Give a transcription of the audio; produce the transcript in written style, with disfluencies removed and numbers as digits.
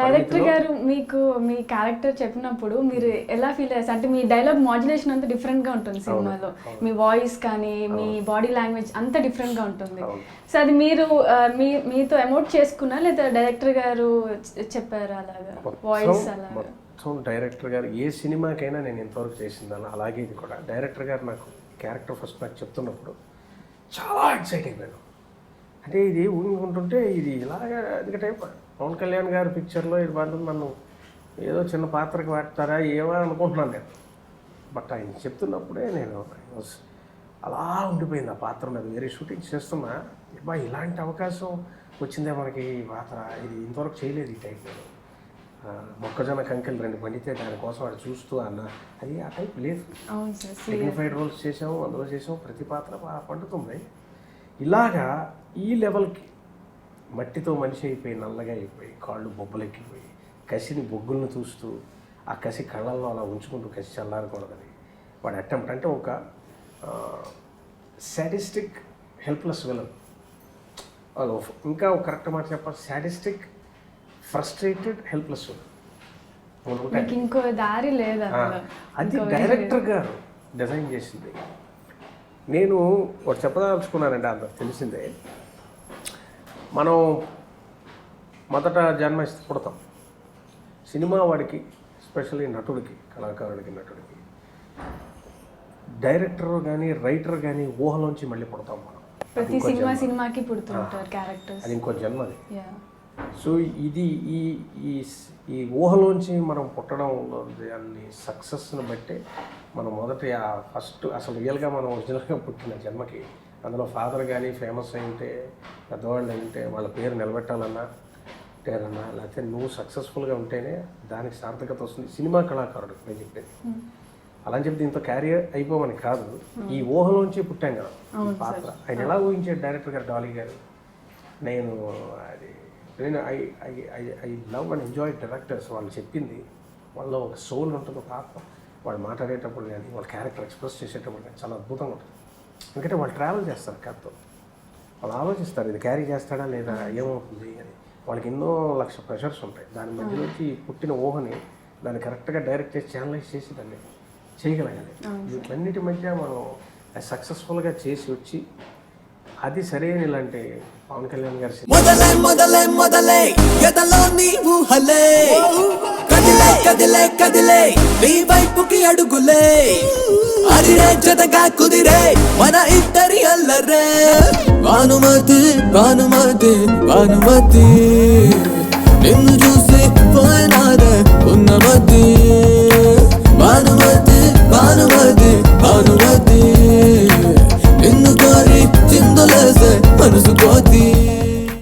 Director గారు మీకు మీ character చెప్పినప్పుడు మీరు ఎలా ఫీల్ అయ్యారు? అంటే మీ డైలాగ్ మాడ్యులేషన్ అంతా డిఫరెంట్ గా ఉంటుంది సినిమాలో, మీ వాయిస్ కానీ మీ బాడీ లాంగ్వేజ్ అంతా డిఫరెంట్ గా ఉంటుంది. సో అది మీరు మీతో ఎమోట్ చేసుకున్నా లేదా డైరెక్టర్ గారు చెప్పారు అలాగా వాయిస్ అలాగా? మొత్తం డైరెక్టర్ గారు ఏ సినిమాకైనా నేను ఎంతవరకు చేసిందని అలాగే ఇది కూడా డైరెక్టర్ గారు నాకు క్యారెక్టర్ ఫస్ట్ నాకు చెప్తున్నప్పుడు చాలా ఎక్సైట్ అయిపోయాను. అంటే ఇది ఊహించుకుంటుంటే ఇది ఇలాగా ఎందుకంటే పవన్ కళ్యాణ్ గారి పిక్చర్లో ఇది పడుతుంది, నన్ను ఏదో చిన్న పాత్రకి వాడతారా ఏమో అనుకుంటున్నాను నేను. బట్ ఆయన చెప్తున్నప్పుడే నేను అలా ఉండిపోయింది ఆ పాత్ర మీద. వేరే షూటింగ్ చేస్తున్నా బా ఇలాంటి అవకాశం వచ్చిందే మనకి పాత్ర, ఇది ఇంతవరకు చేయలేదు ఈ టైప్. మొక్కజొన్న కంకెలు 2 పండితే దానికోసం వాడు చూస్తూ అన్న అది ఆ టైప్ లేదు. డిగ్నిఫైడ్ రోల్స్ చేసాము, అందులో చేసాము, ప్రతి పాత్ర బాగా పండుతుంది. ఇలాగా ఈ లెవెల్కి మట్టితో మనిషి అయిపోయి నల్లగా అయిపోయి కాళ్ళు బొబ్బలెక్కిపోయి కసిని బొగ్గులను చూస్తూ ఆ కసి కళ్ళల్లో అలా ఉంచుకుంటూ కసి చల్లారకూడదని వాడు అటెంప్ట్. అంటే ఒక సాడిస్టిక్ హెల్ప్లెస్ విలన్. ఇంకా ఒక కరెక్ట్ మాట చెప్పాలి, సాడిస్టిక్ ఫ్రస్ట్రేటెడ్ హెల్ప్లెస్ విలన్. ఇంకో దారి లేదా? అది డైరెక్టర్ గారు డిజైన్ చేసింది. నేను ఒకటి చెప్పదలుచుకున్నానండి, అందరు తెలిసిందే. మనం మొదట జన్మ పుడతాం. సినిమా వాడికి ఎస్పెషల్లీ నటుడికి, కళాకారుడికి, నటుడికి డైరెక్టర్ కానీ రైటర్ కానీ ఊహలోంచి మళ్ళీ పుడతాం మనం. ప్రతి సినిమాకి పుడుతుంటారు క్యారెక్టర్స్, అది ఇంకో జన్మది. సో ఇది ఈ ఈ ఊహలోంచి మనం పుట్టడంలో దాన్ని సక్సెస్ని బట్టే మనం మొదట ఫస్ట్ అసలు రియల్గా మనం ఒరిజినల్గా పుట్టిన జన్మకి అందులో ఫాదర్ కానీ ఫేమస్ అయి ఉంటే, పెద్దవాళ్ళు అయి ఉంటే, వాళ్ళ పేరు నిలబెట్టాలన్నా పేరన్నా, లేకపోతే నువ్వు సక్సెస్ఫుల్గా ఉంటేనే దానికి సార్థకత వస్తుంది. సినిమా కళాకారుడు నేను చెప్పేది అలా అని చెప్పి దీంతో క్యారియర్ అయిపోమని కాదు, ఈ ఊహలోంచి పుట్టాం కదా పాత్ర. ఆయన ఎలా ఊహించాడు డైరెక్టర్ గారు, డాలీ గారు. నేను I love and enjoy directors. వాళ్ళు చెప్పింది వాళ్ళలో ఒక సోల్ ఉంటుంది, ఒక ఆత్మ. వాళ్ళు మాట్లాడేటప్పుడు కానీ వాళ్ళ క్యారెక్టర్ ఎక్స్ప్రెస్ చేసేటప్పుడు కానీ చాలా అద్భుతంగా ఉంటుంది. ఎందుకంటే వాళ్ళు ట్రావెల్ చేస్తారు కథతో, వాళ్ళు ఆలోచిస్తారు ఇది క్యారీ చేస్తాడా లేదా, ఏమవుతుంది అని. వాళ్ళకి ఎన్నో లక్ష ప్రెషర్స్ ఉంటాయి. దాని మధ్యలోంచి పుట్టిన ఊహని దాన్ని కరెక్ట్గా డైరెక్ట్ చేసి ఛానలైజ్ చేసి దాన్ని చేయగలగాలి. వీటన్నిటి మధ్య మనం సక్సెస్ఫుల్గా చేసి వచ్చి అది సరైన ఇలాంటి పవన్ కళ్యాణ్ గారి మొదలే ఎదలో నీ ఊహలే కదిలే కదిలే కదిలే నీ వైపుకి అడుగులే అరిరే జతగా కుదిరే మన ఇద్దరి అల్లరే భానుమతి భానుమతి భానుమతి నిన్ను